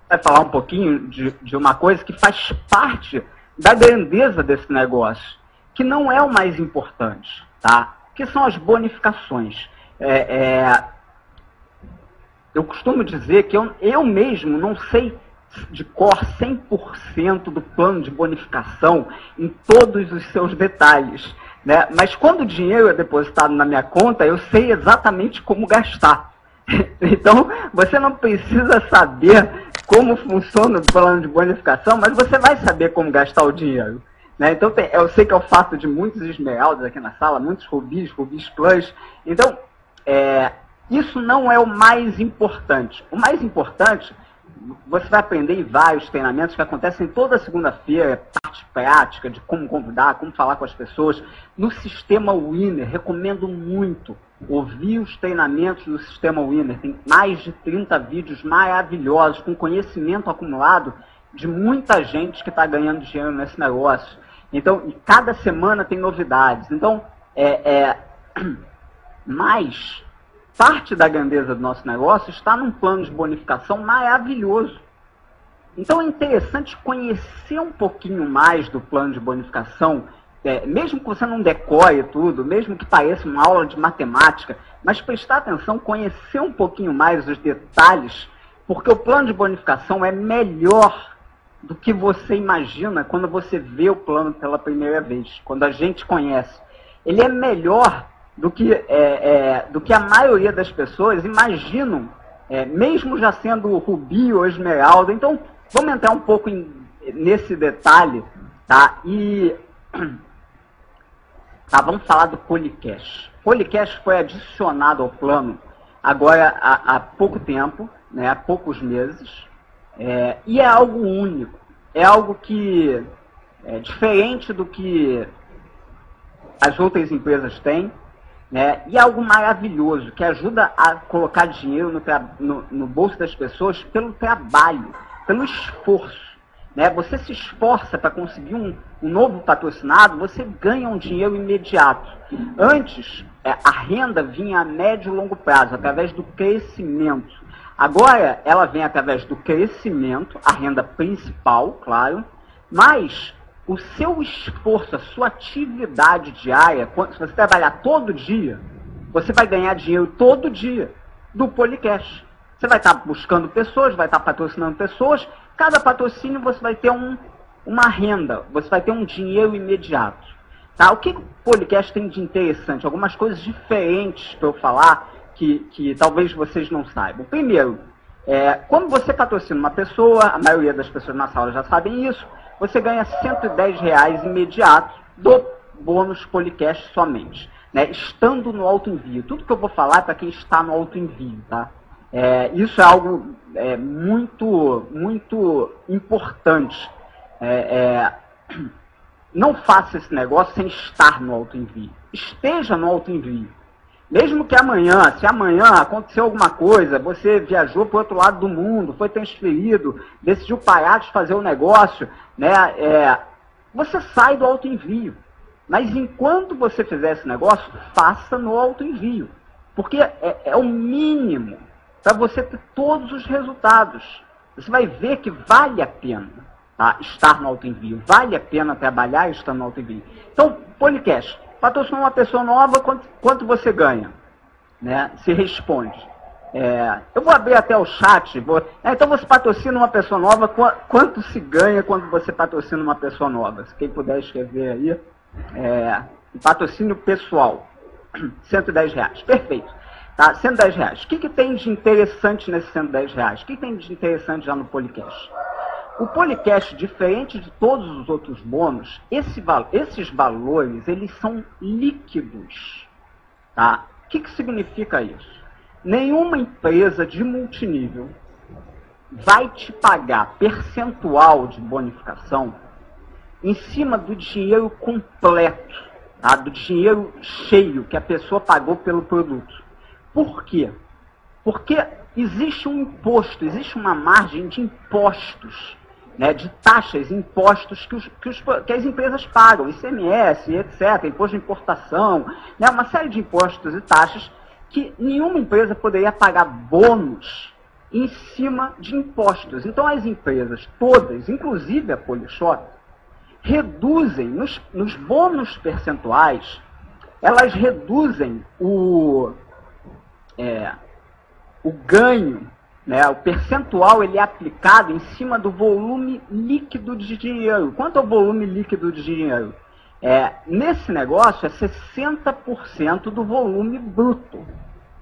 vai falar um pouquinho de uma coisa que faz parte da grandeza desse negócio, que não é o mais importante, tá? Que são as bonificações. Eu costumo dizer que eu mesmo não sei de cor 100% do plano de bonificação em todos os seus detalhes, né? Mas quando o dinheiro é depositado na minha conta, eu sei exatamente como gastar. Então, você não precisa saber como funciona o plano de bonificação, mas você vai saber como gastar o dinheiro, né? Então, eu sei que é o fato de muitos esmeraldas aqui na sala, muitos rubis plus. Então, isso não é o mais importante. O mais importante, você vai aprender em vários treinamentos que acontecem toda segunda-feira, parte prática de como convidar, como falar com as pessoas. No Sistema Winner, recomendo muito ouvir os treinamentos do Sistema Winner. Tem mais de 30 vídeos maravilhosos, com conhecimento acumulado de muita gente que está ganhando dinheiro nesse negócio. Então, e cada semana tem novidades. Então, mas parte da grandeza do nosso negócio está num plano de bonificação maravilhoso. Então é interessante conhecer um pouquinho mais do plano de bonificação, mesmo que você não decore tudo, mesmo que pareça uma aula de matemática, mas prestar atenção, conhecer um pouquinho mais os detalhes, porque o plano de bonificação é melhor do que você imagina quando você vê o plano pela primeira vez, quando a gente conhece. Ele é melhor do que a maioria das pessoas imaginam, mesmo já sendo rubi ou esmeralda. Então, vamos entrar um pouco nesse detalhe, tá? Vamos falar do Policash. Policash foi adicionado ao plano agora há pouco tempo, né, há poucos meses, e é algo único. É algo que é diferente do que as outras empresas têm, né? E é algo maravilhoso, que ajuda a colocar dinheiro no bolso das pessoas pelo trabalho, pelo esforço, né? Você se esforça para conseguir um novo patrocinado, você ganha um dinheiro imediato. Antes, a renda vinha a médio e longo prazo, através do crescimento. Agora, ela vem através do crescimento, a renda principal, claro, mas o seu esforço, a sua atividade diária, se você trabalhar todo dia, você vai ganhar dinheiro todo dia do Policash. Você vai estar buscando pessoas, vai estar patrocinando pessoas, cada patrocínio você vai ter uma renda, você vai ter um dinheiro imediato. Tá? O que o Policash tem de interessante? Algumas coisas diferentes para eu falar que talvez vocês não saibam. Primeiro, quando você patrocina uma pessoa, a maioria das pessoas na sala já sabem isso, você ganha R$110 imediato do bônus Policash somente, né? Estando no auto-envio. Tudo que eu vou falar é para quem está no auto-envio, tá? Isso é algo muito, muito importante. Não faça esse negócio sem estar no auto-envio. Esteja no auto-envio. Mesmo que amanhã, se amanhã aconteceu alguma coisa, você viajou para o outro lado do mundo, foi transferido, decidiu parar de fazer o negócio, né? Você sai do autoenvio. Mas enquanto você fizer esse negócio, faça no autoenvio. Porque é o mínimo para você ter todos os resultados. Você vai ver que vale a pena, tá, estar no autoenvio. Vale a pena trabalhar estando no autoenvio. Então, Policash. Patrocinou uma pessoa nova, quanto você ganha? Né? Se responde. Eu vou abrir até o chat. Então você patrocina uma pessoa nova, quanto se ganha quando você patrocina uma pessoa nova? Se quem puder escrever aí. Patrocínio pessoal. R$110. Perfeito. Tá? R$110. O que tem de interessante nesses R$110? O que tem de interessante já no Policash? O Policash, diferente de todos os outros bônus, esses valores, eles são líquidos. Tá? O que significa isso? Nenhuma empresa de multinível vai te pagar percentual de bonificação em cima do dinheiro completo, tá? Do dinheiro cheio que a pessoa pagou pelo produto. Por quê? Porque existe um imposto, existe uma margem de impostos, né, de taxas, impostos que as empresas pagam, ICMS, etc., imposto de importação, né, uma série de impostos e taxas que nenhuma empresa poderia pagar bônus em cima de impostos. Então as empresas todas, inclusive a Polishop, reduzem nos bônus percentuais, elas reduzem o ganho, né? O percentual ele é aplicado em cima do volume líquido de dinheiro. Quanto é o volume líquido de dinheiro? Nesse negócio é 60% do volume bruto.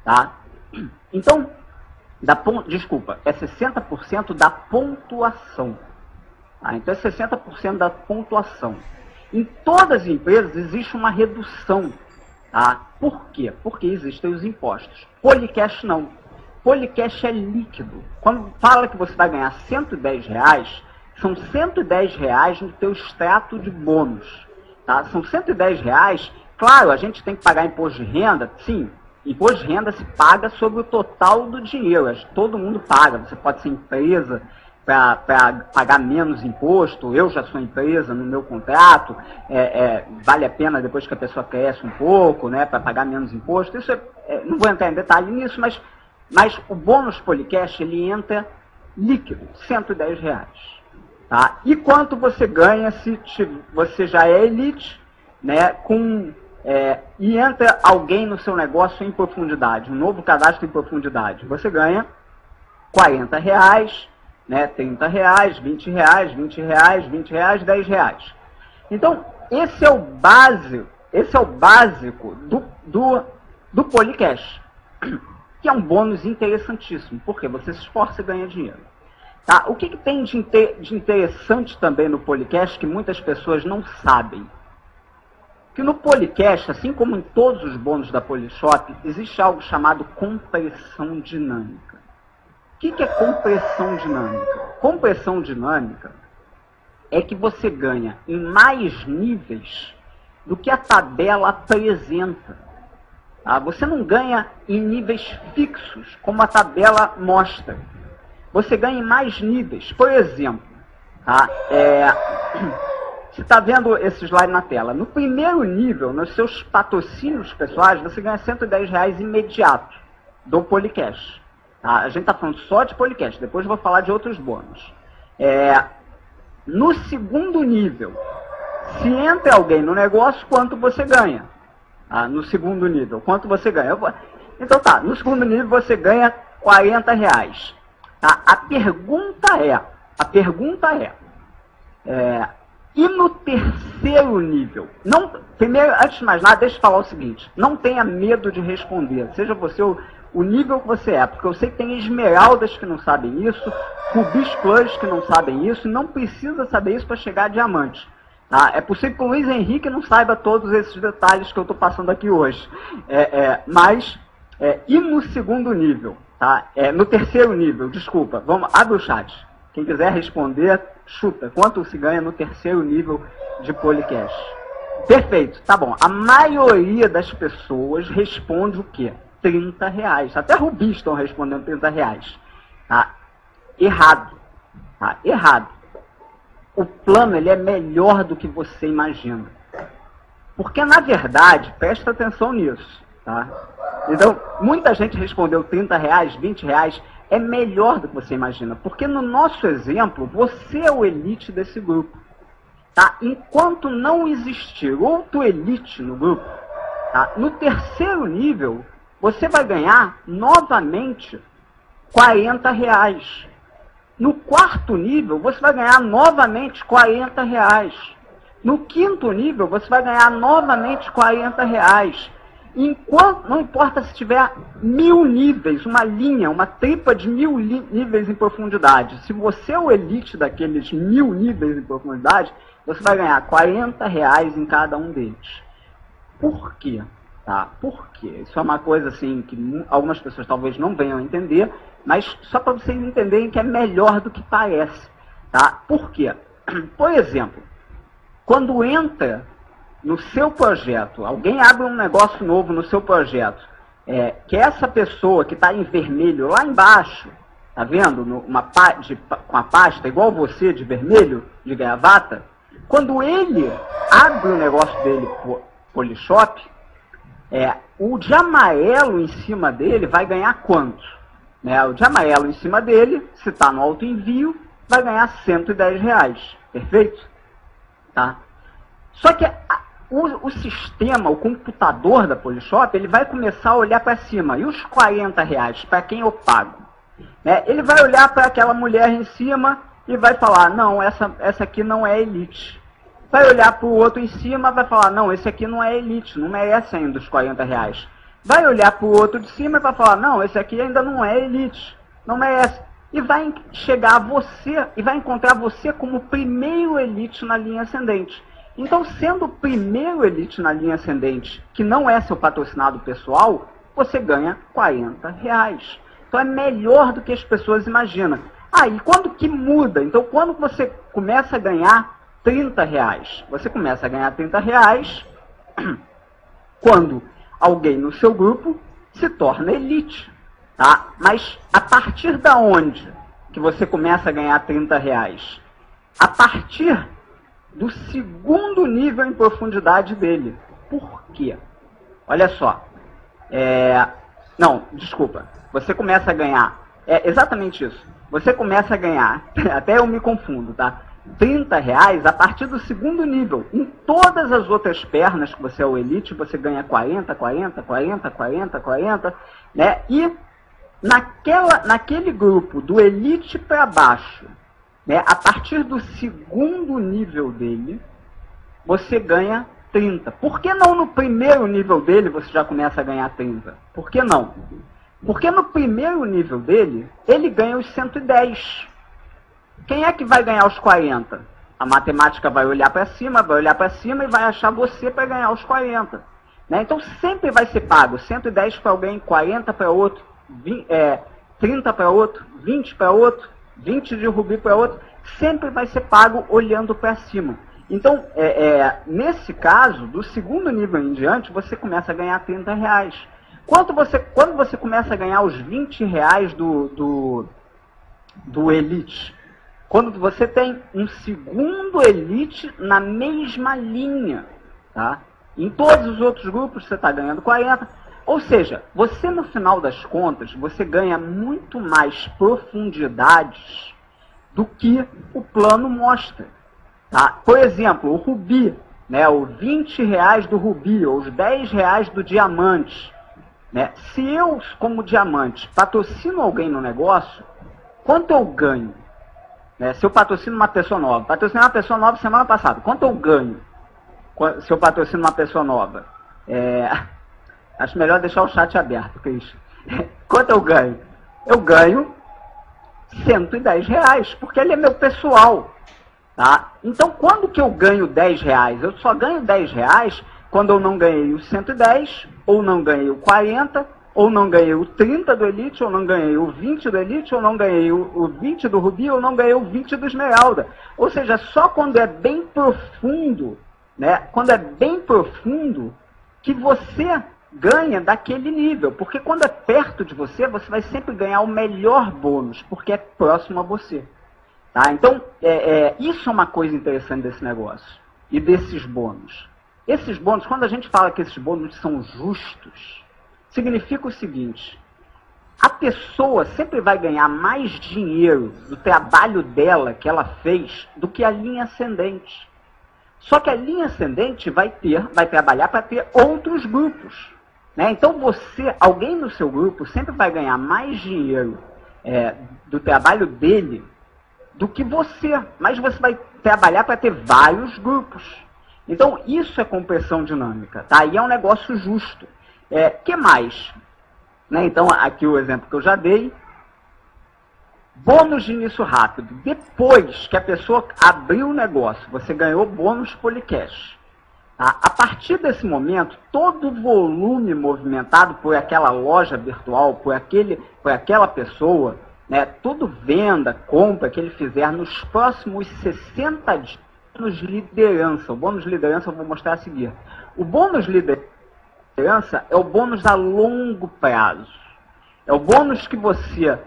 Tá? Então, é 60% da pontuação. Tá? Então é 60% da pontuação. Em todas as empresas existe uma redução. Tá? Por quê? Porque existem os impostos. Policash não. Policash é líquido. Quando fala que você vai ganhar R$110, são R$110 no teu extrato de bônus. Tá? São R$110. Claro, a gente tem que pagar imposto de renda, sim. Imposto de renda se paga sobre o total do dinheiro. Todo mundo paga. Você pode ser empresa para pagar menos imposto. Eu já sou empresa no meu contrato. Vale a pena depois que a pessoa cresce um pouco, né, para pagar menos imposto. Isso não vou entrar em detalhe nisso, mas o bônus Policash ele entra líquido, R$110. Tá? E quanto você ganha se você já é elite, né, e entra alguém no seu negócio em profundidade, um novo cadastro em profundidade? Você ganha R$40, né, R$30, R$20, R$20, R$20, R$10. Então, esse é o básico do Policash, que é um bônus interessantíssimo, porque você se esforça e ganha dinheiro. Tá? O que tem de interessante também no Policash que muitas pessoas não sabem? Que no Policash, assim como em todos os bônus da Polishop, existe algo chamado compressão dinâmica. O que é compressão dinâmica? Compressão dinâmica é que você ganha em mais níveis do que a tabela apresenta. Tá? Você não ganha em níveis fixos, como a tabela mostra. Você ganha em mais níveis. Por exemplo, tá? Você está vendo esse slide na tela. No primeiro nível, nos seus patrocínios pessoais, você ganha R$110 imediato do Policash. Tá? A gente está falando só de Policash, depois eu vou falar de outros bônus. No segundo nível, se entra alguém no negócio, quanto você ganha? Tá? No segundo nível, quanto você ganha? Então tá, no segundo nível você ganha R$40. Tá? A pergunta é, e no terceiro nível? Primeiro, antes de mais nada, deixa eu falar o seguinte, não tenha medo de responder, seja você o nível que você é, porque eu sei que tem esmeraldas que não sabem isso, rubis plus que não sabem isso, e não precisa saber isso para chegar a diamante. Tá? É possível que o Luiz Henrique não saiba todos esses detalhes que eu estou passando aqui hoje, e no segundo nível? Tá? No terceiro nível, desculpa, abre o chat. Quem quiser responder, chuta. Quanto se ganha no terceiro nível de Policash? Perfeito, tá bom. A maioria das pessoas responde o quê? R$30. Até rubis estão respondendo R$30. Tá? Errado. Tá? Errado. O plano ele é melhor do que você imagina. Porque, na verdade, presta atenção nisso. Tá? Então, muita gente respondeu R$30, R$20, é melhor do que você imagina, porque no nosso exemplo, você é o elite desse grupo. Tá? Enquanto não existir outro elite no grupo, tá? No terceiro nível, você vai ganhar novamente R$40. No quarto nível, você vai ganhar novamente R$40. No quinto nível, você vai ganhar novamente R$40. Enquanto, não importa se tiver 1000 níveis, uma linha, uma tripa de 1000 níveis em profundidade. Se você é o elite daqueles 1000 níveis em profundidade, você vai ganhar R$40 em cada um deles. Por quê? Tá? Por quê? Isso é uma coisa assim que algumas pessoas talvez não venham a entender, mas só para vocês entenderem que é melhor do que parece. Tá? Por quê? Por exemplo, quando entra no seu projeto, alguém abre um negócio novo no seu projeto, que essa pessoa que está em vermelho lá embaixo, tá vendo? Com a pasta, igual você, de vermelho, de gravata, quando ele abre o negócio dele Polishop, o de amarelo em cima dele vai ganhar quanto? né, o de amarelo em cima dele, se está no autoenvio, vai ganhar R$110, perfeito? Tá? Só que o sistema, o computador da Polishop, ele vai começar a olhar para cima. E os R$40, para quem eu pago? Né? Ele vai olhar para aquela mulher em cima e vai falar, não, essa aqui não é Elite. Vai olhar para o outro em cima e vai falar, não, esse aqui não é Elite, não merece ainda os R$40. Vai olhar para o outro de cima e vai falar, não, esse aqui ainda não é Elite, não merece. E vai chegar a você, e vai encontrar você como primeiro Elite na linha ascendente. Então, sendo o primeiro Elite na linha ascendente, que não é seu patrocinado pessoal, você ganha R$40. Então, é melhor do que as pessoas imaginam. E quando que muda? Então, quando você começa a ganhar R$30, você começa a ganhar R$30 quando alguém no seu grupo se torna Elite. Tá? Mas a partir da onde que você começa a ganhar R$30? A partir do segundo nível em profundidade dele. Por quê? Olha só. Não, desculpa. Você começa a ganhar. É exatamente isso. Você começa a ganhar, até eu me confundo, tá? R$30 a partir do segundo nível. Em todas as outras pernas que você é o Elite, você ganha 40, 40, 40, 40, 40, né? E naquele grupo do Elite para baixo, né, a partir do segundo nível dele, você ganha 30. Por que não no primeiro nível dele você já começa a ganhar 30? Por que não? Porque no primeiro nível dele, ele ganha os 110. Quem é que vai ganhar os 40? A matemática vai olhar para cima e vai achar você para ganhar os 40. Né? Então sempre vai ser pago 110 para alguém, 40 para outro, 30 para outro, 20 para outro, 20 de rubi para outro, sempre vai ser pago olhando para cima. Então, nesse caso, do segundo nível em diante, você começa a ganhar R$30. Quando você começa a ganhar os R$20 do Elite, quando você tem um segundo Elite na mesma linha, tá? Em todos os outros grupos você está ganhando 40. Ou seja, você no final das contas, você ganha muito mais profundidades do que o plano mostra. Tá? Por exemplo, o Rubi, né, os R$20 do Rubi, ou os R$10 do Diamante. Né? Se eu, como Diamante, patrocino alguém no negócio, quanto eu ganho? Né? Se eu patrocino uma pessoa nova, patrocinei uma pessoa nova semana passada, quanto eu ganho se eu patrocino uma pessoa nova? Acho melhor deixar o chat aberto, Cris. Quanto eu ganho? Eu ganho R$110, porque ele é meu pessoal. Tá? Então, quando que eu ganho R$10? Eu só ganho R$10 quando eu não ganhei o 110, ou não ganhei o 40, ou não ganhei o 30 do Elite, ou não ganhei o 20 do Elite, ou não ganhei o 20 do Rubi, ou não ganhei o 20 do Esmeralda. Ou seja, só quando é bem profundo, né? Quando é bem profundo, que você ganha daquele nível. Porque quando é perto de você, você vai sempre ganhar o melhor bônus, porque é próximo a você. Tá? Então, isso é uma coisa interessante desse negócio e desses bônus. Esses bônus, quando a gente fala que esses bônus são justos, significa o seguinte: a pessoa sempre vai ganhar mais dinheiro do trabalho dela que ela fez do que a linha ascendente. Só que a linha ascendente vai trabalhar para ter outros grupos. Né? Então alguém no seu grupo sempre vai ganhar mais dinheiro do trabalho dele do que você, mas você vai trabalhar para ter vários grupos. Então, isso é compressão dinâmica, tá? E é um negócio justo. Que mais? Né? Então, aqui o exemplo que eu já dei. Bônus de início rápido. Depois que a pessoa abriu o negócio, você ganhou bônus Policash. Tá? A partir desse momento, todo o volume movimentado por aquela loja virtual, por aquela pessoa, né, tudo venda, compra que ele fizer nos próximos 60 dias, bônus de liderança. O bônus de liderança eu vou mostrar a seguir. O bônus de liderança é o bônus a longo prazo. É o bônus que você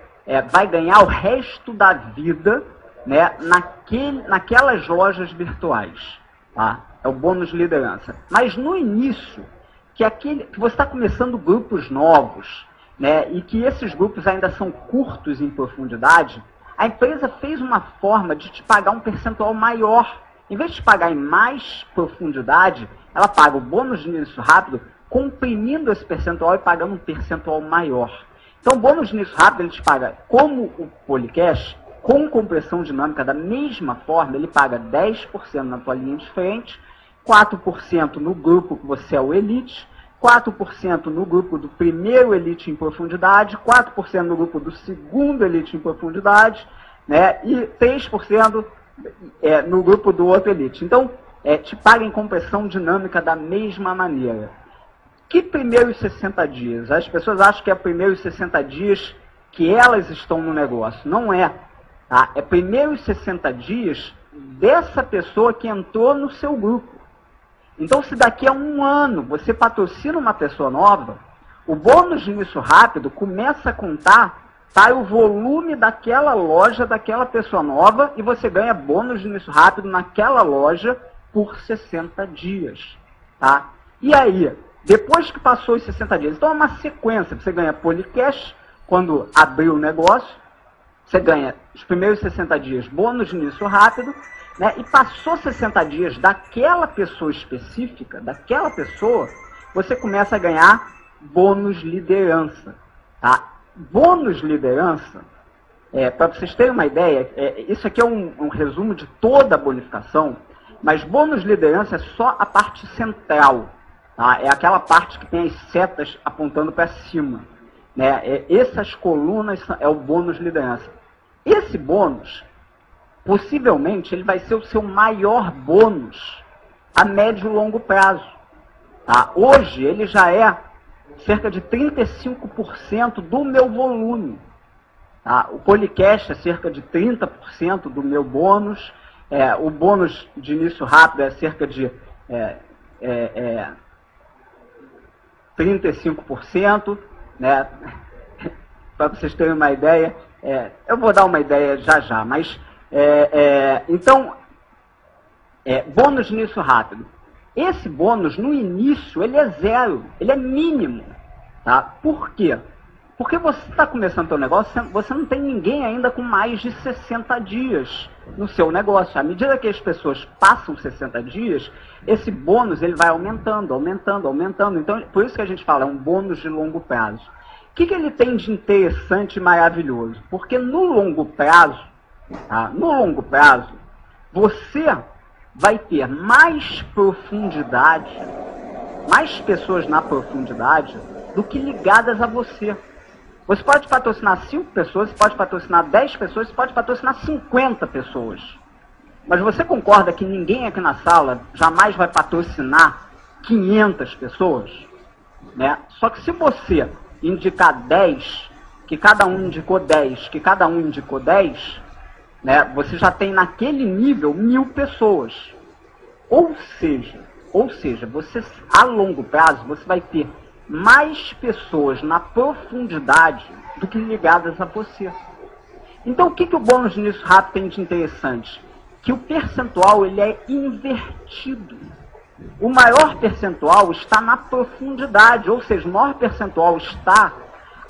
vai ganhar o resto da vida, né, naquelas lojas virtuais. Tá? É o bônus de liderança. Mas no início, que você está começando grupos novos, né, e que esses grupos ainda são curtos em profundidade, a empresa fez uma forma de te pagar um percentual maior. Em vez de te pagar em mais profundidade, ela paga o bônus de início rápido, comprimindo esse percentual e pagando um percentual maior. Então, o bônus de início rápido, ele te paga como o Polycash, com compressão dinâmica da mesma forma, ele paga 10% na tua linha de frente, 4% no grupo que você é o Elite, 4% no grupo do primeiro Elite em profundidade, 4% no grupo do segundo Elite em profundidade, né, e 3% no grupo do outro Elite. Então, te paga em compressão dinâmica da mesma maneira. Que primeiros 60 dias? As pessoas acham que é primeiros 60 dias que elas estão no negócio. Não é. Tá? É primeiros 60 dias dessa pessoa que entrou no seu grupo. Então, se daqui a um ano você patrocina uma pessoa nova, o bônus de início rápido começa a contar para o volume daquela loja, daquela pessoa nova, e você ganha bônus de início rápido naquela loja por 60 dias. Tá? E aí, depois que passou os 60 dias, então é uma sequência. Você ganha Polycash quando abrir o negócio, você ganha os primeiros 60 dias bônus de início rápido, né? E passou 60 dias daquela pessoa específica, daquela pessoa, você começa a ganhar bônus liderança. Tá? Bônus liderança, para vocês terem uma ideia, isso aqui é um resumo de toda a bonificação, mas bônus liderança é só a parte central. Tá? É aquela parte que tem as setas apontando para cima. Né? Essas colunas é o bônus liderança. Esse bônus, possivelmente, ele vai ser o seu maior bônus a médio e longo prazo. Tá? Hoje, ele já é cerca de 35% do meu volume. Tá? O Polycash é cerca de 30% do meu bônus. O bônus de início rápido é cerca de 35%. Né? Para vocês terem uma ideia, eu vou dar uma ideia já, mas então, bônus de início rápido. Esse bônus, no início, ele é zero, ele é mínimo. Tá? Por quê? Porque você está começando o seu negócio, você não tem ninguém ainda com mais de 60 dias no seu negócio. À medida que as pessoas passam 60 dias, esse bônus ele vai aumentando. Então, por isso que a gente fala, é um bônus de longo prazo. O que ele tem de interessante e maravilhoso? Porque no longo prazo, tá? No longo prazo, você vai ter mais profundidade, mais pessoas na profundidade do que ligadas a você. Você pode patrocinar 5 pessoas, você pode patrocinar 10 pessoas, você pode patrocinar 50 pessoas. Mas você concorda que ninguém aqui na sala jamais vai patrocinar 500 pessoas? Né? Só que se você indicar 10, que cada um indicou 10, que cada um indicou 10, né, você já tem naquele nível 1000 pessoas. Ou seja, você a longo prazo você vai ter mais pessoas na profundidade do que ligadas a você. Então, o que o bônus de início rápido tem de interessante? Que o percentual ele é invertido. O maior percentual está na profundidade, ou seja, o maior percentual está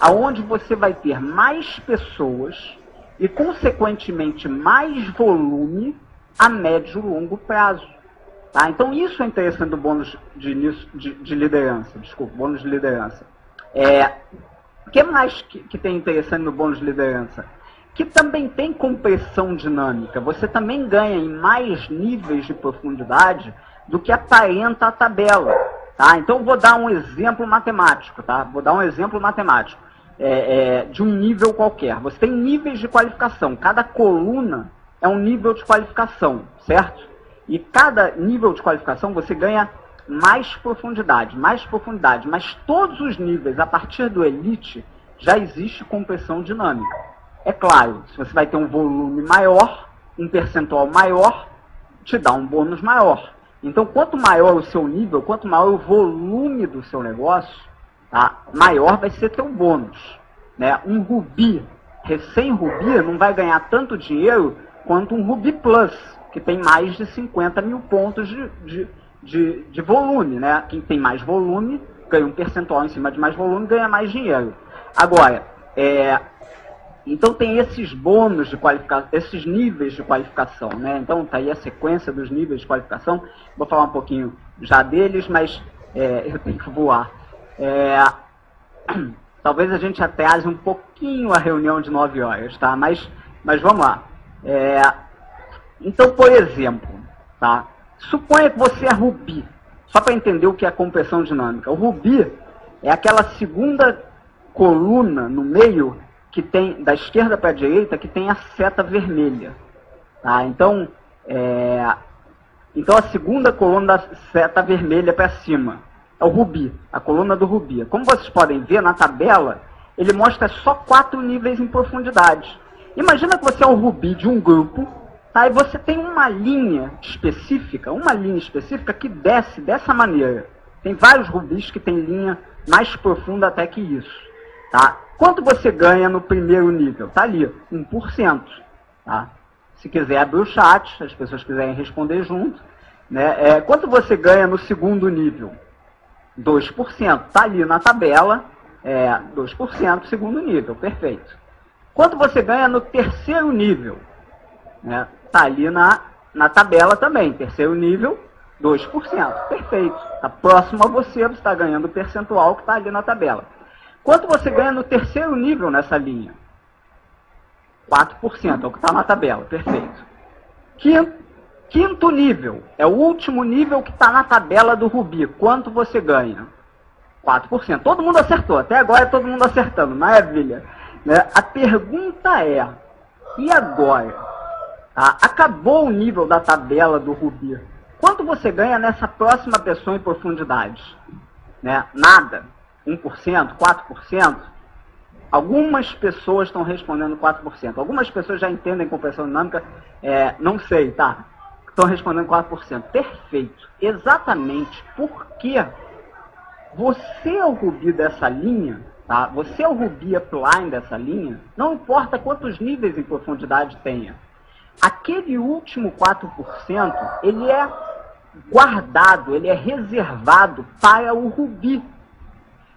aonde você vai ter mais pessoas e, consequentemente, mais volume a médio e longo prazo. Tá? Então, isso é interessante do bônus de liderança. Desculpa, bônus de liderança. O que mais que tem interessante no bônus de liderança? Que também tem compressão dinâmica. Você também ganha em mais níveis de profundidade do que aparenta a tabela. Tá? Então, vou dar um exemplo matemático. Tá? Vou dar um exemplo matemático de um nível qualquer. Você tem níveis de qualificação. Cada coluna é um nível de qualificação, certo? E cada nível de qualificação você ganha mais profundidade. Mas todos os níveis, a partir do Elite, já existe compressão dinâmica. É claro, se você vai ter um volume maior, um percentual maior, te dá um bônus maior. Então, quanto maior o seu nível, quanto maior o volume do seu negócio, tá, maior vai ser teu bônus. Né? Um Ruby, recém-Ruby, não vai ganhar tanto dinheiro quanto um Ruby Plus, que tem mais de 50 mil pontos de volume. Né? Quem tem mais volume ganha um percentual em cima de mais volume, ganha mais dinheiro. Agora, então tem esses bônus de qualificação, esses níveis de qualificação, né? Então tá aí a sequência dos níveis de qualificação. Vou falar um pouquinho já deles, mas eu tenho que voar. Talvez a gente atrase um pouquinho a reunião de 9 horas, tá? Mas vamos lá. Então, por exemplo, tá? Suponha que você é Ruby, só para entender o que é compressão dinâmica. O Ruby é aquela segunda coluna no meio que tem, da esquerda para a direita, que tem a seta vermelha. Tá? Então a segunda coluna da seta vermelha para cima é o Ruby, a coluna do Ruby. Como vocês podem ver na tabela, ele mostra só 4 níveis em profundidade. Imagina que você é um Ruby de um grupo, tá? E você tem uma linha específica que desce dessa maneira. Tem vários Rubis que tem linha mais profunda até que isso. Tá? Quanto você ganha no primeiro nível? Tá ali, 1%. Tá? Se quiser abrir o chat, as pessoas quiserem responder junto. Né? Quanto você ganha no segundo nível? 2%. Tá ali na tabela, 2% segundo nível, perfeito. Quanto você ganha no terceiro nível? Tá ali na tabela também, terceiro nível, 2%, perfeito. Tá próximo a você está ganhando o percentual que está ali na tabela. Quanto você ganha no terceiro nível nessa linha? 4%, é o que está na tabela, perfeito. Quinto nível, é o último nível que está na tabela do Ruby. Quanto você ganha? 4%. Todo mundo acertou, até agora é todo mundo acertando, maravilha. A pergunta é, e agora? Acabou o nível da tabela do Ruby. Quanto você ganha nessa próxima pessoa em profundidade? Nada. 1%, 4%? Algumas pessoas estão respondendo 4%. Algumas pessoas já entendem compressão dinâmica, não sei, tá? Estão respondendo 4%. Perfeito. Exatamente porque você é o Ruby dessa linha, tá? Você é o Ruby upline dessa linha, não importa quantos níveis em profundidade tenha. Aquele último 4%, ele é guardado, ele é reservado para o Ruby.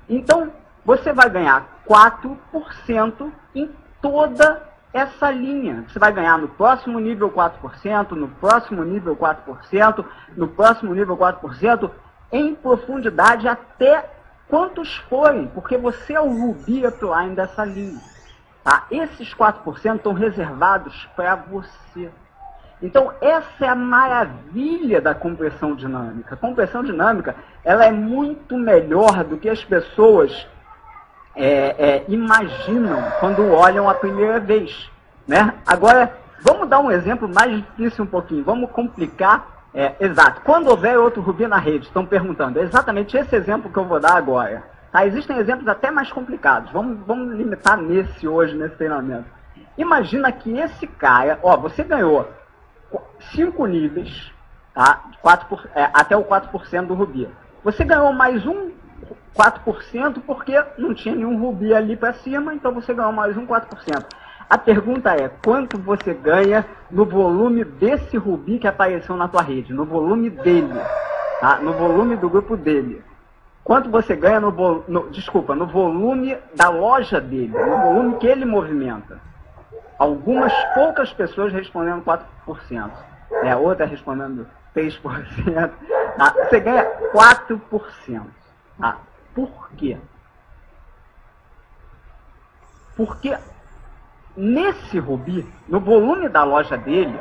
Então, você vai ganhar 4% em toda essa linha. Você vai ganhar no próximo nível 4%, no próximo nível 4%, no próximo nível 4%, em profundidade até quantos forem, porque você é o Ruby upline dessa linha. Tá? Esses 4% estão reservados para você. Então, essa é a maravilha da compressão dinâmica. A compressão dinâmica, ela é muito melhor do que as pessoas imaginam quando olham a primeira vez. Né? Agora, vamos dar um exemplo mais difícil um pouquinho. Vamos complicar. Exato. Quando houver outro Ruby na rede, estão perguntando. É exatamente esse exemplo que eu vou dar agora. Tá? Existem exemplos até mais complicados. Vamos limitar nesse hoje, nesse treinamento. Imagina que esse cara, você ganhou 5 níveis, tá? Até o 4% do Ruby. Você ganhou mais um 4% porque não tinha nenhum Ruby ali para cima, então você ganhou mais um 4%. A pergunta é, quanto você ganha no volume desse Ruby que apareceu na tua rede? No volume dele, tá? No volume do grupo dele. Quanto você ganha no volume da loja dele, no volume que ele movimenta? Algumas poucas pessoas respondendo 4%. Outra respondendo 3%. Tá? Você ganha 4%. Tá? Por quê? Porque nesse Ruby, no volume da loja dele,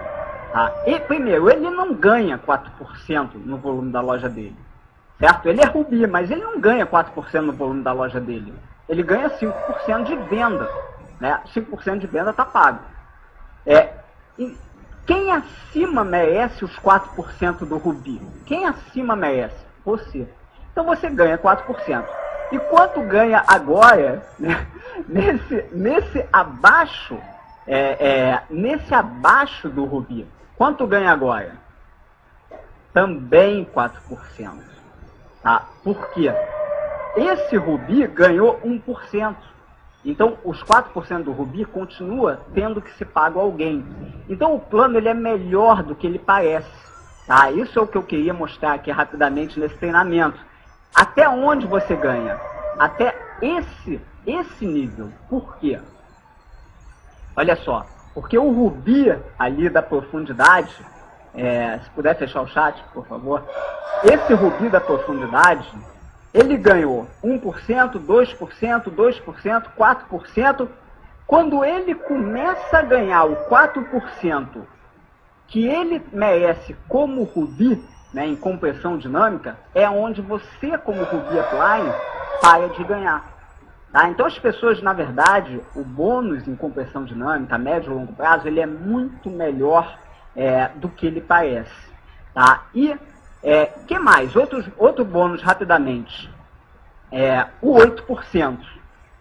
tá? Primeiro, ele não ganha 4% no volume da loja dele. Certo? Ele é Ruby, mas ele não ganha 4% no volume da loja dele. Ele ganha 5% de venda. Né? 5% de venda está pago. Quem acima merece os 4% do Ruby? Quem acima merece? Você. Então você ganha 4%. E quanto ganha agora, né? nesse abaixo do Ruby? Quanto ganha agora? Também 4%. Tá? Por quê? Esse Ruby ganhou 1%. Então, os 4% do Ruby continua tendo que ser pago a alguém. Então, o plano ele é melhor do que ele parece. Tá? Isso é o que eu queria mostrar aqui rapidamente nesse treinamento. Até onde você ganha? Até esse esse nível. Por quê? Olha só, porque o rubi ali da profundidade, se puder fechar o chat, por favor, esse rubi da profundidade, ele ganhou 1%, 2%, 2%, 4%. Quando ele começa a ganhar o 4% que ele merece como rubi, né, em compressão dinâmica, é onde você, como rubi applying, para de ganhar. Tá? Então as pessoas, na verdade, o bônus em compressão dinâmica, a médio e longo prazo, ele é muito melhor do que ele parece. Tá? E que mais? Outro bônus rapidamente. O 8%.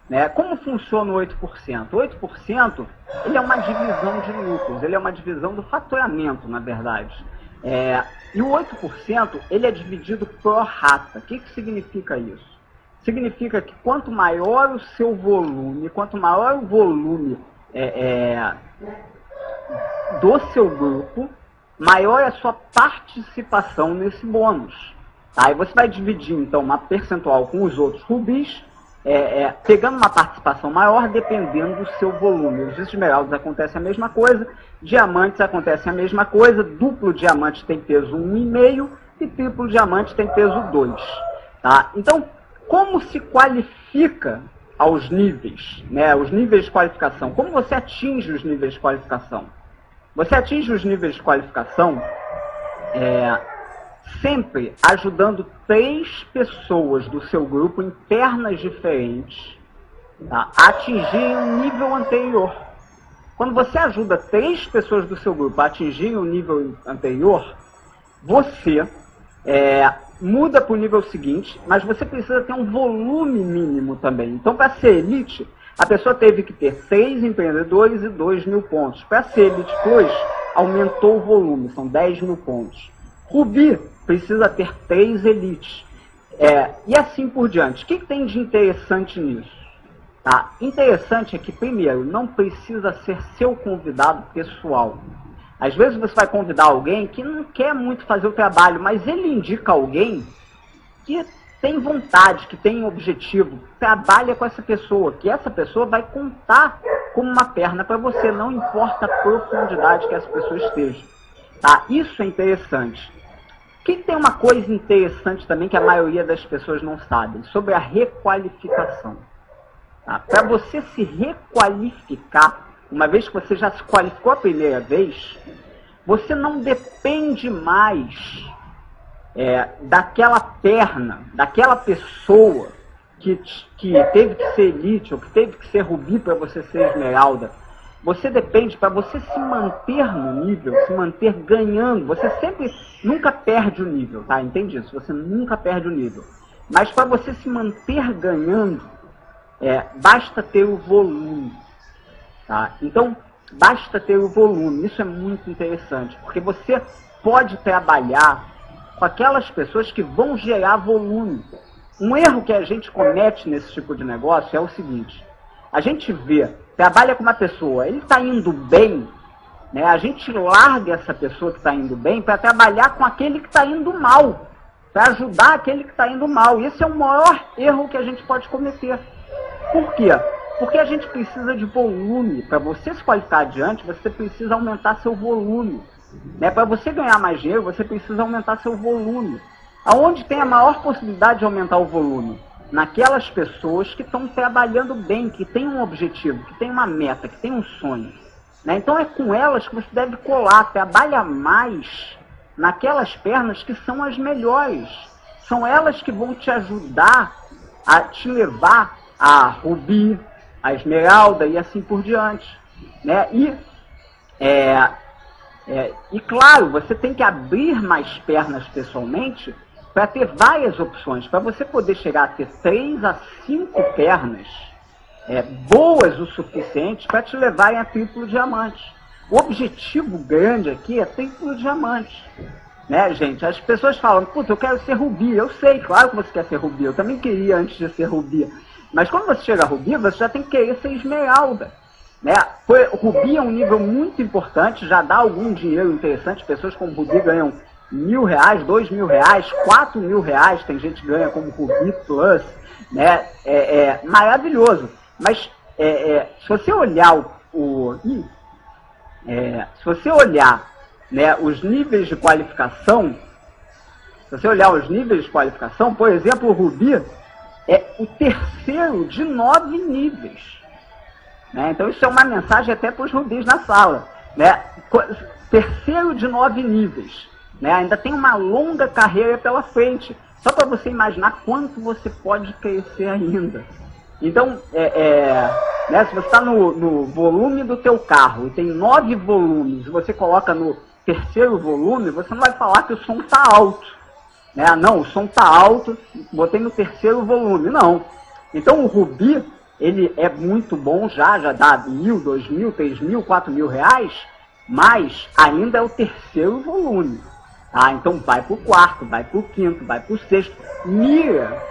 Né? Como funciona o 8%? O 8% ele é uma divisão de lucros, ele é uma divisão do faturamento, na verdade. E o 8% ele é dividido pro rata. O que significa isso? Significa que quanto maior o seu volume, quanto maior o volume do seu grupo, maior é a sua participação nesse bônus. Tá? E você vai dividir, então, uma percentual com os outros rubis, pegando uma participação maior, dependendo do seu volume. Os esmeraldas acontece a mesma coisa, diamantes acontece a mesma coisa, duplo diamante tem peso 1,5 e triplo diamante tem peso 2. Tá? Então, como se qualifica aos níveis, né? Os níveis de qualificação? Como você atinge os níveis de qualificação? Você atinge os níveis de qualificação sempre ajudando 3 pessoas do seu grupo em pernas diferentes, tá, a atingirem um nível anterior. Quando você ajuda 3 pessoas do seu grupo a atingirem o nível anterior, você muda para o nível seguinte, mas você precisa ter um volume mínimo também. Então, para ser elite, a pessoa teve que ter 3 empreendedores e 2.000 pontos. Para ser elite plus, aumentou o volume, são 10.000 pontos. Rubi precisa ter 3 elites. E assim por diante. O que tem de interessante nisso? Tá? Interessante é que, primeiro, não precisa ser seu convidado pessoal. Às vezes você vai convidar alguém que não quer muito fazer o trabalho, mas ele indica alguém que tem vontade, que tem objetivo, trabalha com essa pessoa, que essa pessoa vai contar como uma perna para você, não importa a profundidade que essa pessoa esteja. Tá? Isso é interessante. Que tem uma coisa interessante também que a maioria das pessoas não sabe, sobre a requalificação. Tá? Para você se requalificar, uma vez que você já se qualificou a primeira vez, você não depende mais daquela perna, daquela pessoa que teve que ser elite ou que teve que ser rubi para você ser esmeralda. Você depende, para você se manter no nível, se manter ganhando, você nunca perde o nível, tá? Entende isso? Você nunca perde o nível. Mas para você se manter ganhando, basta ter o volume, tá? Então, basta ter o volume. Isso é muito interessante, porque você pode trabalhar com aquelas pessoas que vão gerar volume. Um erro que a gente comete nesse tipo de negócio é o seguinte: a gente trabalha com uma pessoa, ele está indo bem, né? A gente larga essa pessoa que está indo bem para trabalhar com aquele que está indo mal, para ajudar aquele que está indo mal. E esse é o maior erro que a gente pode cometer. Por quê? Porque a gente precisa de volume. Para você se qualificar adiante, você precisa aumentar seu volume. Né? Para você ganhar mais dinheiro, você precisa aumentar seu volume. Aonde tem a maior possibilidade de aumentar o volume? Naquelas pessoas que estão trabalhando bem, que têm um objetivo, que têm uma meta, que têm um sonho. Né? Então é com elas que você deve colar, trabalha mais naquelas pernas que são as melhores. São elas que vão te ajudar a te levar a rubi, a esmeralda e assim por diante. Né? E claro, você tem que abrir mais pernas pessoalmente para ter várias opções, para você poder chegar a ter 3 a 5 pernas boas o suficiente para te levarem a triplo diamante. O objetivo grande aqui é triplo diamante. Né, gente? As pessoas falam, puta, eu quero ser rubi. Eu sei, claro que você quer ser rubi. Eu também queria antes de ser rubi. Mas quando você chega a rubi, você já tem que querer ser esmeralda. Né? Rubi é um nível muito importante, já dá algum dinheiro interessante. Pessoas com rubi ganham R$1.000, R$2.000, R$4.000, tem gente que ganha como Ruby Plus, né? Maravilhoso. Mas se você olhar se você olhar, né, os níveis de qualificação, por exemplo, o Ruby é o terceiro de 9 níveis. Né? Então isso é uma mensagem até para os Rubis na sala. Né? Terceiro de 9 níveis. Né? Ainda tem uma longa carreira pela frente. Só para você imaginar quanto você pode crescer ainda. Então, né, se você está no volume do teu carro e tem 9 volumes, e você coloca no terceiro volume, você não vai falar que o som está alto. Né? Não, o som está alto, botei no terceiro volume. Não. Então o Ruby, ele é muito bom, já dá R$1.000, R$2.000, R$3.000, R$4.000, mas ainda é o terceiro volume. Tá? Então vai para o quarto, vai para o quinto, vai para o sexto. Mira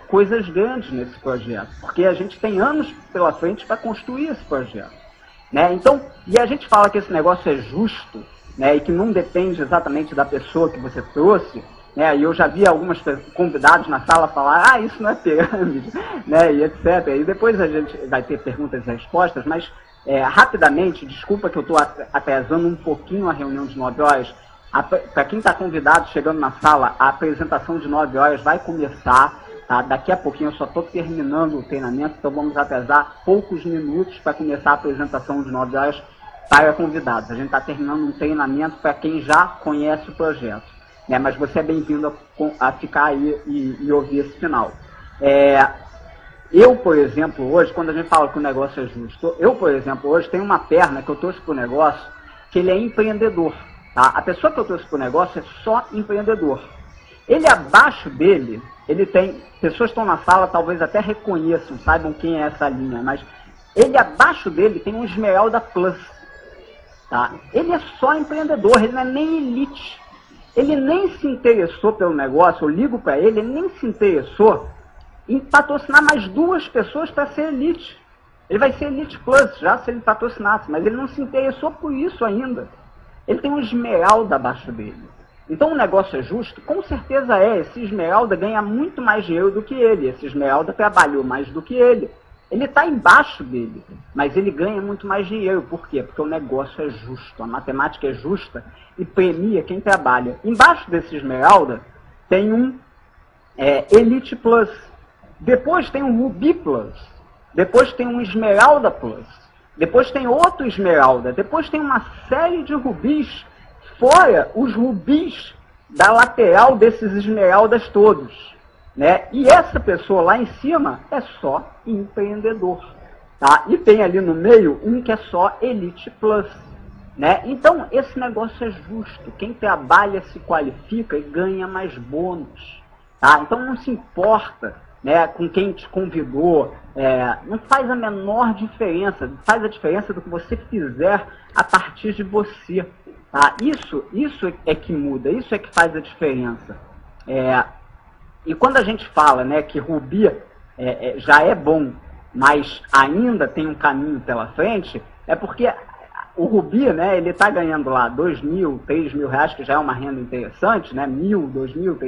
coisas grandes nesse projeto, porque a gente tem anos pela frente para construir esse projeto. Né? Então, e a gente fala que esse negócio é justo, né, e que não depende exatamente da pessoa que você trouxe, né, e eu já vi alguns convidados na sala falar, isso não é pirâmide, né, e etc. E depois a gente vai ter perguntas e respostas, mas rapidamente, desculpa que eu estou atrasando um pouquinho a reunião de 9 horas, para quem está convidado chegando na sala, a apresentação de 9 horas vai começar, tá? Daqui a pouquinho eu só estou terminando o treinamento, então vamos atrasar poucos minutos para começar a apresentação de 9 horas para convidados. A gente está terminando um treinamento para quem já conhece o projeto. Né? Mas você é bem-vindo a ficar aí e ouvir esse final. Eu, por exemplo, hoje, quando a gente fala que o negócio é justo, eu, por exemplo, hoje tenho uma perna que eu trouxe para o negócio, que ele é empreendedor. Tá? A pessoa que eu trouxe para o negócio é só empreendedor. Ele, abaixo dele, ele tem... Pessoas que estão na sala talvez até reconheçam, saibam quem é essa linha, mas ele, abaixo dele, tem um Esmeralda Plus. Tá? Ele é só empreendedor, ele não é nem elite. Ele nem se interessou pelo negócio, eu ligo para ele nem se interessou em patrocinar mais 2 pessoas para ser elite. Ele vai ser Elite Plus já se ele patrocinasse, mas ele não se interessou por isso ainda. Ele tem um Esmeralda abaixo dele. Então o negócio é justo? Com certeza é. Esse Esmeralda ganha muito mais dinheiro do que ele. Esse Esmeralda trabalhou mais do que ele. Ele está embaixo dele, mas ele ganha muito mais dinheiro. Por quê? Porque o negócio é justo, a matemática é justa e premia quem trabalha. Embaixo desse Esmeralda tem um Elite Plus, depois tem um Ruby Plus, depois tem um Esmeralda Plus, depois tem outro Esmeralda, depois tem uma série de rubis, fora os rubis da lateral desses Esmeraldas todos. Né? E essa pessoa lá em cima é só empreendedor. Tá? E tem ali no meio um que é só Elite Plus. Né? Então, esse negócio é justo. Quem trabalha se qualifica e ganha mais bônus. Tá? Então, não se importa, né, com quem te convidou. Não faz a menor diferença. Faz a diferença do que você fizer a partir de você. Tá? Isso é que muda. Isso é que faz a diferença. E quando a gente fala, né, que Ruby já é bom, mas ainda tem um caminho pela frente, é porque o Ruby, né, ele está ganhando lá R$2.000, R$3.000, que já é uma renda interessante, né, R$1.000, R$2.000,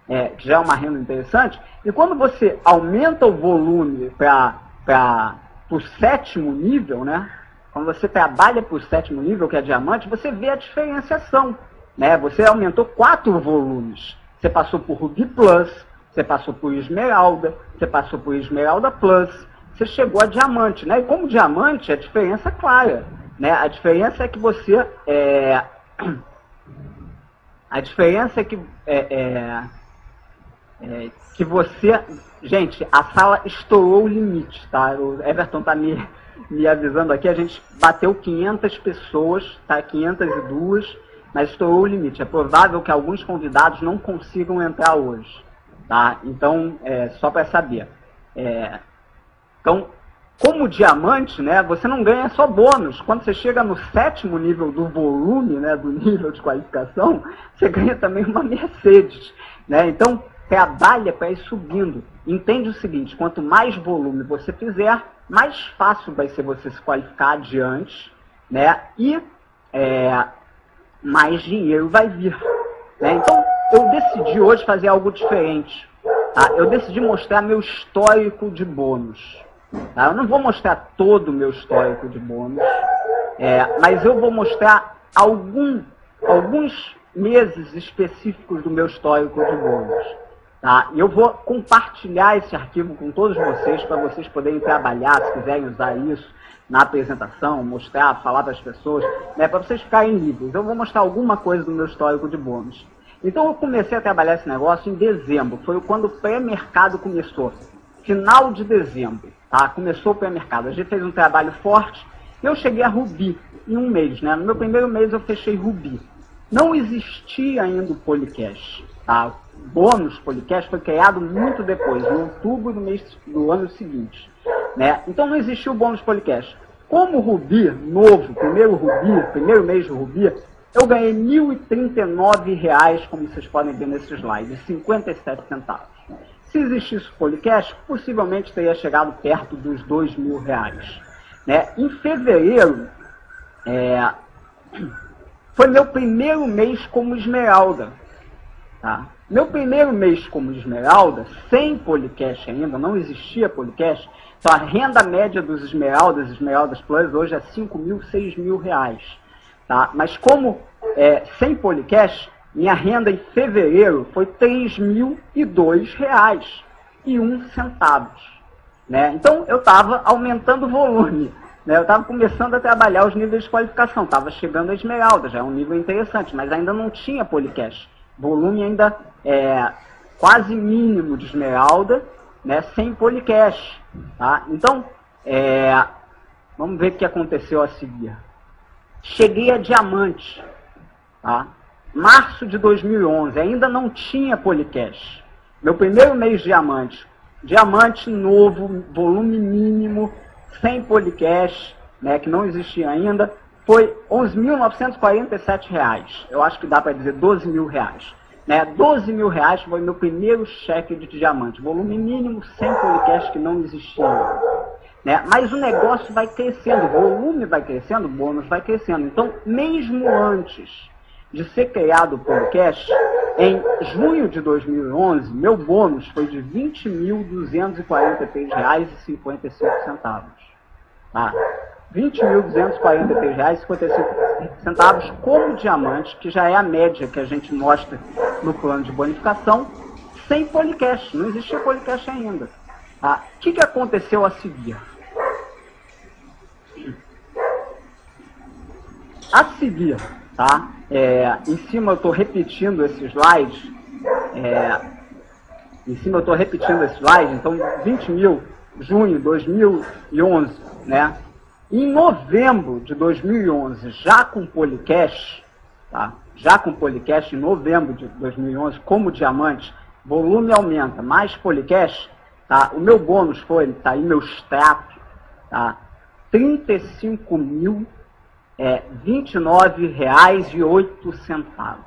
R$3.000, que já é uma renda interessante. E quando você aumenta o volume para o 7º nível, né, quando você trabalha para o 7º nível, que é diamante, você vê a diferenciação. Né, você aumentou 4 volumes. Você passou por Ruby Plus, você passou por Esmeralda, você passou por Esmeralda Plus, você chegou a Diamante, né? E como Diamante, a diferença é clara, né? A diferença é que você... A diferença é que você... Gente, a sala estourou o limite, tá? O Everton tá me avisando aqui, a gente bateu 500 pessoas, tá? 502... Mas estourou o limite. É provável que alguns convidados não consigam entrar hoje. Tá? Então, só para saber. Então, como diamante, né, você não ganha só bônus. Quando você chega no 7º nível do volume, né, do nível de qualificação, você ganha também uma Mercedes. Né? Então, trabalha para ir subindo. Entende o seguinte, quanto mais volume você fizer, mais fácil vai ser você se qualificar adiante. Né? E... mais dinheiro vai vir. Né? Então, eu decidi hoje fazer algo diferente. Tá? Eu decidi mostrar meu histórico de bônus. Tá? Eu não vou mostrar todo o meu histórico de bônus, mas eu vou mostrar alguns meses específicos do meu histórico de bônus. Tá? E eu vou compartilhar esse arquivo com todos vocês, para vocês poderem trabalhar, se quiserem usar isso na apresentação, mostrar, falar para as pessoas, né, para vocês ficarem livres. Eu vou mostrar alguma coisa do meu histórico de bônus. Então eu comecei a trabalhar esse negócio em dezembro, foi quando o pré-mercado começou, final de dezembro, tá? Começou o pré-mercado. A gente fez um trabalho forte e eu cheguei a Ruby em um mês, né? No meu primeiro mês eu fechei Ruby. Não existia ainda o Policash, tá? O bônus Policash foi criado muito depois, em outubro do ano seguinte. Né? Então não existiu o bônus Policash. Como Ruby, novo, primeiro mês do Ruby, eu ganhei R$ 1.039, como vocês podem ver nesse slide, 57 centavos. Se existisse o Policash, possivelmente teria chegado perto dos R$ 2.000. Né? Em fevereiro, foi meu primeiro mês como esmeralda. Tá? Meu primeiro mês como esmeralda, sem Policash ainda, não existia Policash, então a renda média dos Esmeraldas Plus, hoje é R$ 5.000, R$ 6.000. Tá? Mas como sem Policash, minha renda em fevereiro foi R$ 3.002,01. Né? Então eu estava aumentando o volume. Né? Eu estava começando a trabalhar os níveis de qualificação, estava chegando a esmeralda, já é um nível interessante, mas ainda não tinha Policash. Volume ainda quase mínimo de esmeralda, né, sem Policash. Tá? Então, vamos ver o que aconteceu a seguir. Cheguei a diamante. Tá? Março de 2011, ainda não tinha Policash. Meu primeiro mês de diamante. Diamante novo, volume mínimo, sem Policash, né, que não existia ainda. Foi R$ 11.947. Eu acho que dá para dizer R$ 12.000. Né? R$ 12.000 foi meu primeiro cheque de diamante. Volume mínimo, sem Policash, que não existia. Né? Mas o negócio vai crescendo, o volume vai crescendo, o bônus vai crescendo. Então, mesmo antes de ser criado o Policash, em junho de 2011, meu bônus foi de R$ 20.243,55. Tá? R$ 20.243,55 como diamante, que já é a média que a gente mostra no plano de bonificação, sem Policash. Não existia Policash ainda. Tá? O que aconteceu a seguir? A seguir, tá? Em cima eu estou repetindo esse slide. Então 20 mil, junho de 2011, né? Em novembro de 2011, já com Policash, tá? Já com Policash, em novembro de 2011, como diamante, volume aumenta, mais Policash, tá? O meu bônus foi, tá aí meu extrato, tá? R$ 35.029,08.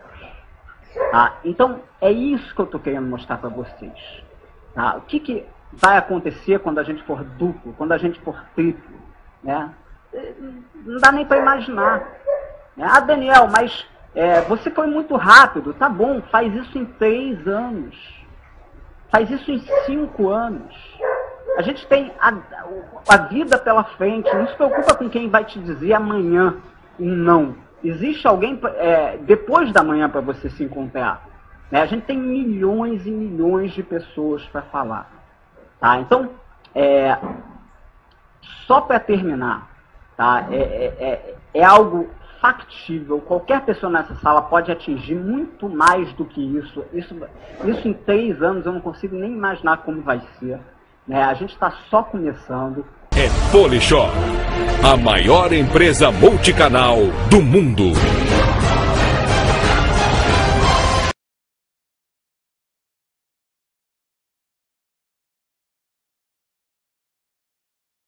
Tá? Então, é isso que eu estou querendo mostrar para vocês. Tá? O que vai acontecer quando a gente for duplo, quando a gente for triplo? Né? Não dá nem para imaginar. Ah, Daniel, mas você foi muito rápido. Tá bom, faz isso em 3 anos. Faz isso em 5 anos. A gente tem a vida pela frente. Não se preocupa com quem vai te dizer amanhã um não. Existe alguém depois da manhã para você se encontrar. Né? A gente tem milhões e milhões de pessoas para falar. Tá? Então, só para terminar, tá? É algo factível. Qualquer pessoa nessa sala pode atingir muito mais do que isso. Isso em 3 anos eu não consigo nem imaginar como vai ser. Né? A gente está só começando. Polishop, a maior empresa multicanal do mundo.